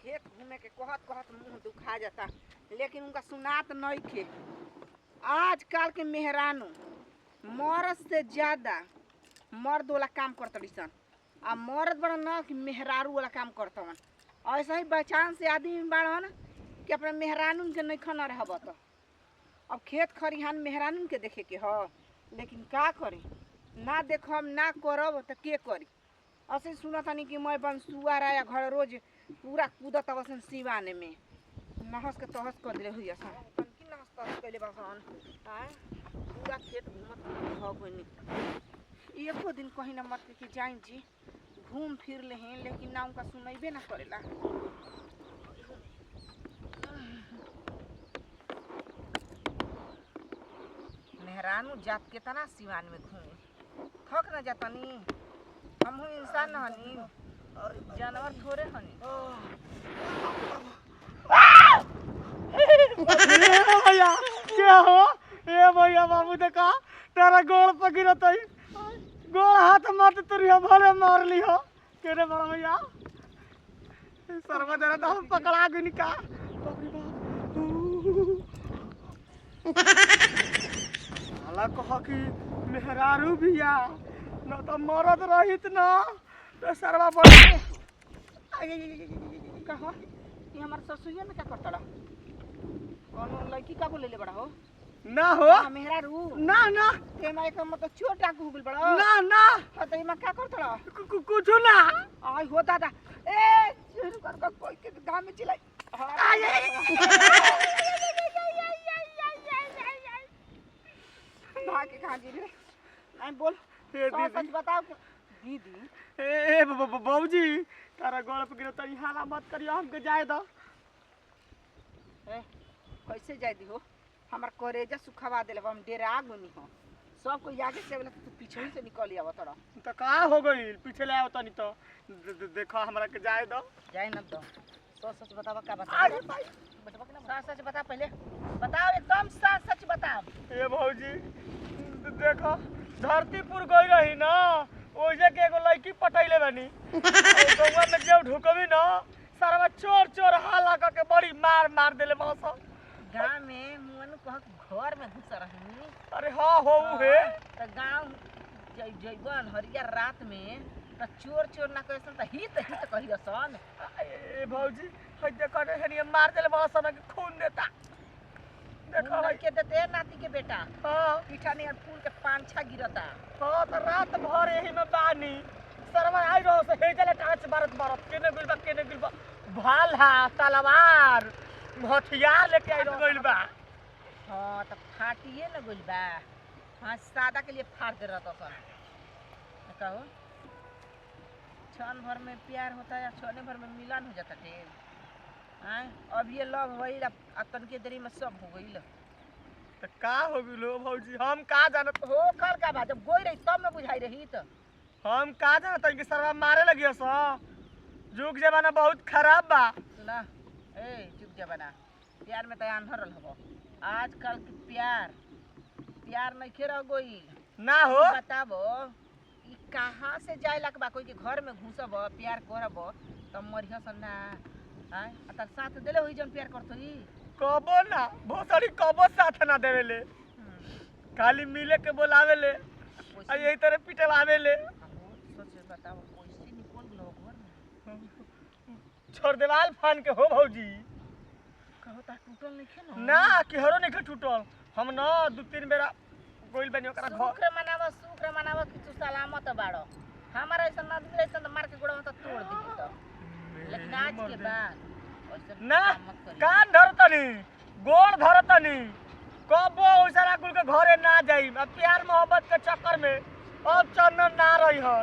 खेत घूमे के कहत कहत मुंह दुखा जाता, लेकिन उनका सुनात नहीं खे। आजकल के मेहरानू मर्द से ज्यादा मर्द वाला काम करतड़ी सन, आ मर्द बड़ा न कि मेहरारू वाला काम करतवन। ऐसा ही बचान से आदमी बाड़न कि अपने मेहरानू के नहीं खना रहब। तो अब खेत खरिहान मेहरानू के देखे के ह, लेकिन का करी, ना देखब ना करब तो के करी। ऐसे सुनत हनी कि मैं बंसुआ रहा घर रोज पूरा कूदत अवसन सिवाने में नहस के तहस कर दिले हुई असन कि नहस तहस कइले बसन। आय पूरा खेत घूमत हो गइनी। एको दिन कहीं ना मत कि जाइन जी घूम फिर ले हैं, लेकिन ना उनका सुनैबे ना करेला। मेहरानू जात के तना सिवान में घूमे थक न जातनी। हम इंसान न हनी, जानवर थोड़े हनी। भैया क्या हो? ए भैया बाबू देखा तेरा गोड़ पर गिरत है, गोड़ हाथ मत तुरिया भले मार ली हो। केरे बड़ा भैया सरवा जरा तो हम पकड़ा गई का। साला कहा कि मेहरारू भैया न तो मरद रहित न तो सरवा बड़ा कहा कि हमारे ससुरिया में क्या करता रहा? कौन लड़की का बोले ले बड़ा हो? ना हो मेहरारू ना ना ते माय का मतलब छोटा गूगल बड़ा ना ना तो इमा क्या करता रहा? कुछ ना आई हो दादा ए शुरू कर कोई के गांव में चिल्लाई। भाग के कहां जी रे? नहीं बोल सच बताओ दीदी। ए बाबूजी तारा गोड़ पे गिरत तनी हाला मत करियो, हमके जाए दो। ए कैसे जाए दी हो? हमार करेजा सुखावा देले हम डेरा गुनी हो। सब कोई आगे से बोला तू पीछे ही से निकल आवत रहा। तो का हो गई पीछे ले आवत नहीं तो देखो हमरा के जाए दो। जाए न तो सच सच बतावा का बता। बतावा कि ना सच बता, पहले बताओ एकदम सच सच बताओ। ए भौजी देखो धरतीपुर गई रही ना, ओजे के एगो लड़की पटैले बानी। गौवा में जेउ ढुकबी ना सारा चोर चोर हाला क के बड़ी मार मार देले बस। गांव में मुअन कह घर में घुस रही। अरे हां हो हे त गांव जइबन हरिया रात में त चोर चोर ना कहसन त हित कहियसन। ए भौजी हई देखो रे हनी मार देले बस ना के खून देता। देखो भाई के देते नाती के बेटा। हां पीठा ने फूल के पांछा गिरता। हां त रात भर यही में बानी सरवा आई रहो से हेजले टाच मारत मारत केने गिलबा भाला तलवार हथियार लेके आई गइल बा। हां त फाटिए न गइल बा। हां सादा के लिए फाड़ दे रहत सन। कहो क्षण भर में प्यार होता है या क्षण भर में मिलन हो जाता है? हां अब ये लव होइल आ तनके देरी में सब हो गइल। त का हो गेलो भौजी हम का जानत हो कल का बात जब गोई रही तब न बुझाई रही। त हम का जानत कि सरवा मारे लगियो स। जुग जमाना बहुत खराब बा। सुना ए चुप जा बना, प्यार में तैयार भरल हबो। आजकल के प्यार नहीं खे रह गइल ना हो बताबो ई कहां से जाए लक बा? कोई के घर में घुसब प्यार करब त मरिह सन्ना। हां त साथ देले होई जन प्यार करतई कबो ना भोसड़ी कबो साथ ना देवेले, खाली मिले के बोलावेले आ यही तरह पिटवावेले। सोच बताओ कैसे निकल गलो घर में? छोड़ देवाल फान के हो भौजी। कहो ता टूटल नहीं खे ना केहरो नहीं टूटल। हम ना दो तीन बेरा गोइल बनी ओकरा घर। शुक्र मनाव कि तू सलामत बाड़ो। हमारा ऐसा आदमी ऐसा त मार के गोड़ा में त तोड़ दी। त लेकिन आज के बाद ना कान धरतनी गोड़ धरतनी कबो ओसरा कुल के घरे ना जाई। अब प्यार मोहब्बत के चक्कर में अब चंदन ना रही हो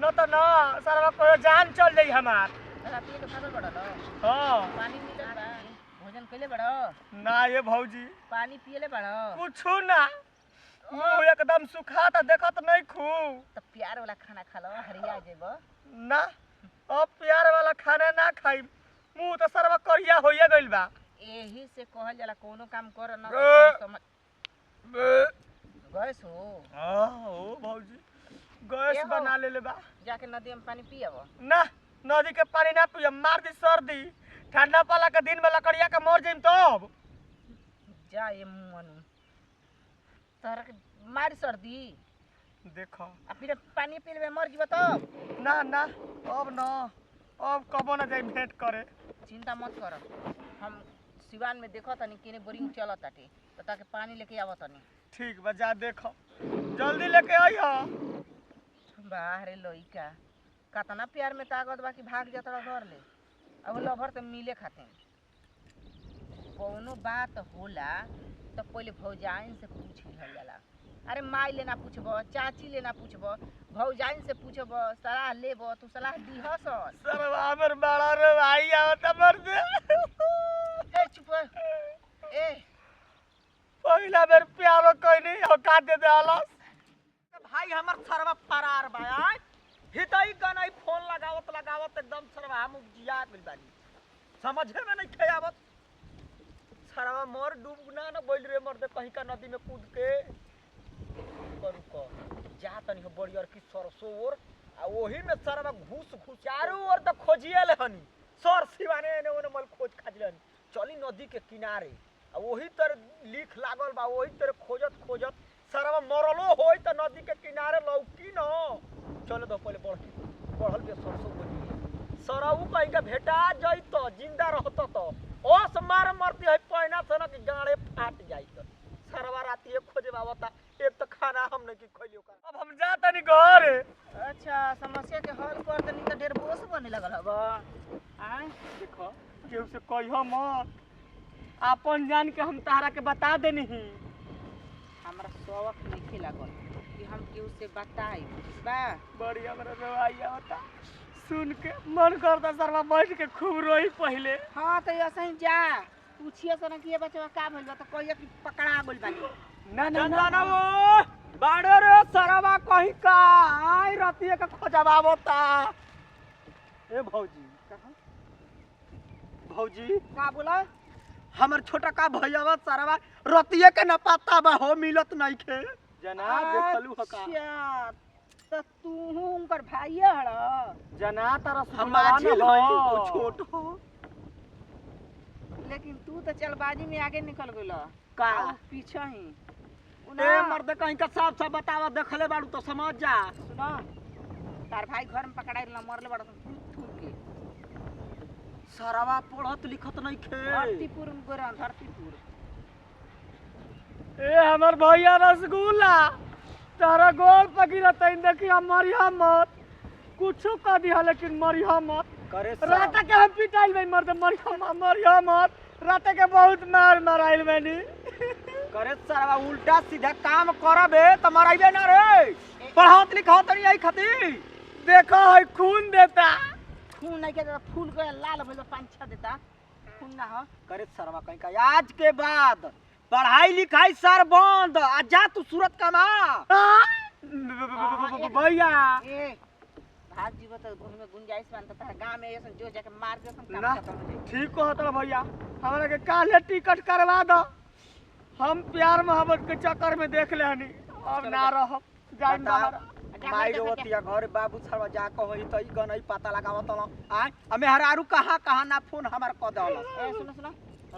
न तो ना सरवा को जान चल जाई हमार। राती के खादल बड़ा लो। हां पानी मिलत बा? भोजन कइले बड़ो? ना ये भौजी पानी पियले बड़ो? कुछु ना मुंह एकदम सुखा त देखत नहीं खू। त प्यार वाला खाना खा लो हरिया जेबो ना अब प्यार वाला खाना ना खाई, मुंह तो सरवा करिया होइए गइल बा। एही से कहल जाला कोनो काम कर न समझ गैस हो। हां ओ भौजी गैस बना लेले बा। जाके नदी में पानी पियब? ना नदी के पानी ना पियब, मार दी सर्दी ठंडा पाला के दिन में लकड़िया के मर जाइम तब जा ये मनु तोहरा के मारी सर्दी देखो आ फिर पानी पी लेबे मर जीव तब ना ना अब ना अब कबो ना जाई भेंट करे। चिंता मत कर हम सिवान में देखो तनी केने बोरिंग चलत ताटे तो ताके पानी लेके आवत तनी ठीक बा जा देखो जल्दी लेके आई हो। बाहरे लइका कतना प्यार में ताकत बा कि भाग जात घर ले अब लभर तो मिले खाते कौनो बात होला तो पहले भौजाइन से पूछ लिहल जाला। अरे माई लेना पूछब चाची लेना पूछब भौजाइन से पूछब सलाह लेब तू सलाह दीहस सर हमर बड़ा रे भाई आवत मर दे ए चुप ए पहिला बेर प्यारो कइनी औका दे दे आलस भाई हमर सरवा फरार बा हितई कनई फोन लगावत एकदम सरवा हम जिया गइल बानी समझे में नहीं थे आवत सरवा मोर डूब ना न बोल रे मर दे कहीं का नदी में कूद के करू को जा तनी बड़ियर की सरसोर आ ओही में सरवा घुस चारों ओर त खोजिएले हनी सर सिवाने ने ओने मल खोज खाजलन चली नदी के किनारे आ ओही तर लिख लागल बा ओही तर खोजत सरवा मरलो होई त नदी के किनारे लौकी न चलो दो पहले बढ़ल बे सरसों बोली सरऊ कहीं का भेटा जइतो जिंदा रहतो तो ओस मार मरती है पैना सना के गाड़े फाट जाइत सरवा राती खोजे बावता एक तो खाना हम नहीं खइलियो का अब हम जाता नहीं घर। अच्छा समस्या के हल कर तनी तो ढेर बोस बने लगल हबा आय देखो केहू से कहियो मत अपन जान के हम तारा के बता देनी ही हमरा शौक नहीं लागल कि हम केहू से बताई बा बड़ी हमरा रोई आवता सुन के मन करता सरवा बैठ के खूब रोई पहले। हां तो ऐसे ही जा पूछिए सना कि ये बच्चा का भइल बा तो कहिए कि पकड़ा गइल बानी ना ना ना ना वो बाड़े रे सरवा कहीं का आई रतिए के खोजवा आवता ए भौजी कहां भौजी का बोला हमर छोटा का भैयावा सरवा रतिए के न पता बा हो मिलत नहीं खे जना देखलू ह का अच्छा तो तू उनकर भाईया हड़ जना तारा हमारी हो छोट हो लेकिन तू तो चलबाजी में आगे निकल गइल का पीछे ही ए मर्द कहीं का साफ साफ बतावा देखले बाड़ू तो समझ जा सुनो तार भाई घर में पकड़ाई रहला मरले बड़ा थूक के सरवा पढ़त लिखत नहीं खे धरतीपुर में गोरा धरतीपुर ए हमर भैया रसगुल्ला तारा गोल पगिरत देखी मरिया मत कुछो कह दिया लेकिन मरिया मत करे रात के हम पिटाइल में मर्द मरिया मत रात के बहुत मार मराइल मैंने करे सरवा उल्टा सीधा काम करबे त मराइबे ना रे पढ़ावत लिखावत नहीं आई खातिर देखो है खून देता खून नहीं के फूल के लाल भइल पांच छह देता खून ना हो करे सरवा कहीं का आज के बाद पढ़ाई लिखाई सर बंद आ जा तू सूरत कमा भैया ए भाग जीव तो घर में गुंजाइश बनता था गांव में ऐसा जो जाके मार दे सब ना काम खत्म हो जाए ठीक कहत रह भैया हमरा के काले टिकट करवा दो हम प्यार मोहब्बत के चक्कर में देख ले हनी अब ना रह जाई बाहर माई रोवतिया घर बाबू सरवा जा कहि त ई गनई पता लगावत ल आ हमें हरारू कहां ना फोन हमार क दल ए सुनो सुनो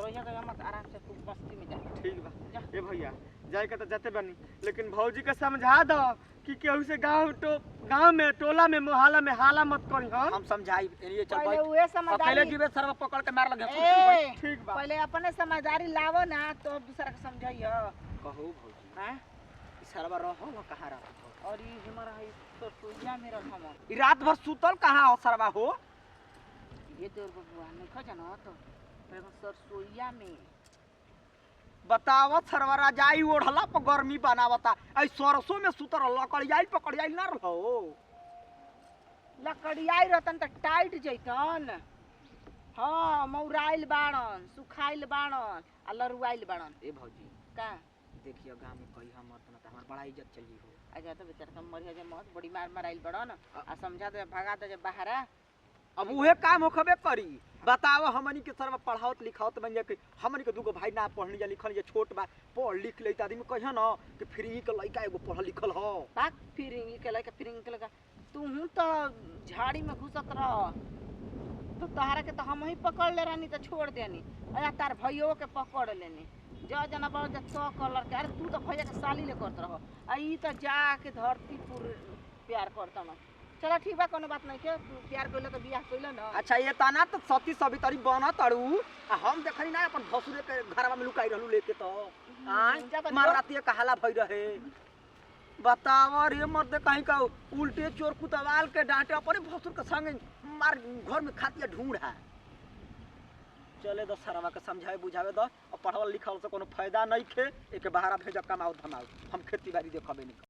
रोइया गया मत आराम से तू बस्ती में जा ठीक बा ए भैया जाए के तो जाते बनी लेकिन भौजी के समझा दो कि केहू से गांव में टोला में मोहल्ला में हाला मत करी हम समझाई ये चल पहले भाई उहे अकेले समझदारी जीवे सरवा पकड़ के मार लगे ए ठीक बा पहले अपने समझदारी लावो ना तो दूसरा के समझाइयो कहू भौजी हैं ई सरवा रहो न कहां रहो और ये हमारा है तो पूजा में रह हम ई रात भर सुतल कहां हो सरवा हो ये देर बबुआ नहीं खा जाना तो पहले सरसोईया में बतावत सरवा रजाई ओढ़ला पर गर्मी बनावता ऐ सरसों में सुतर पकड़ियाई ना रहो लकड़ियाई रहतन त टाइट जैतन हाँ मौराइल बाड़न सुखाइल बाड़न आ लरुआइल बाड़न ए भौजी का देखियो गांव में कही हम मत ना हमार बड़ा इज्जत चली हो आजा तो बेचारा कम मरिया जे मत बड़ी मार माराइल बाड़न आ समझा दे भगा दे जे बाहरा अब उहे काम होखबे करी बताओ हमनी के सरवा पढ़ावत लिखावत बन जा के हमनी के दुगो भाई ना पढ़नी जा लिखल जे छोट बा पढ़ लिख लेत आदमी कहियो न कि फ्री के लइका एगो पढ़ल लिखल हो पाक फिरिंग के लइका तू तो झाड़ी में घुसत रह तो तहरा के तो हम ही पकड़ ले रहनी तो छोड़ देनी अया तार भैयो के पकड़ लेनी जा जना बड़ जा तो कलर के अरे तू तो भैया के साली ले करत रहो आ ई तो जाके धरती पुर प्यार करता न चला ठीक बा कोनो बात नहीं के तू प्यार कइला तो बियाह कइला न अच्छा ये तना तो सती सवितरी बना तड़ू आ हम देखनी ना अपन भसुरे के घरवा में लुकाई रहलू लेके तो जा तो मार रातिए कहाला भई रहे बताव रे मर्दे कहीं का उल्टे चोर कुतवाल के डांटे अपने भसुर के संग मार घर में खातिया ढूंढ है चले दो सरवा के समझावे बुझावे दो और पढ़ल लिखल से कोनो फायदा नहीं खे एके बहारा भेज कमाओ धमाओ हम खेती बाड़ी देखबे नहीं।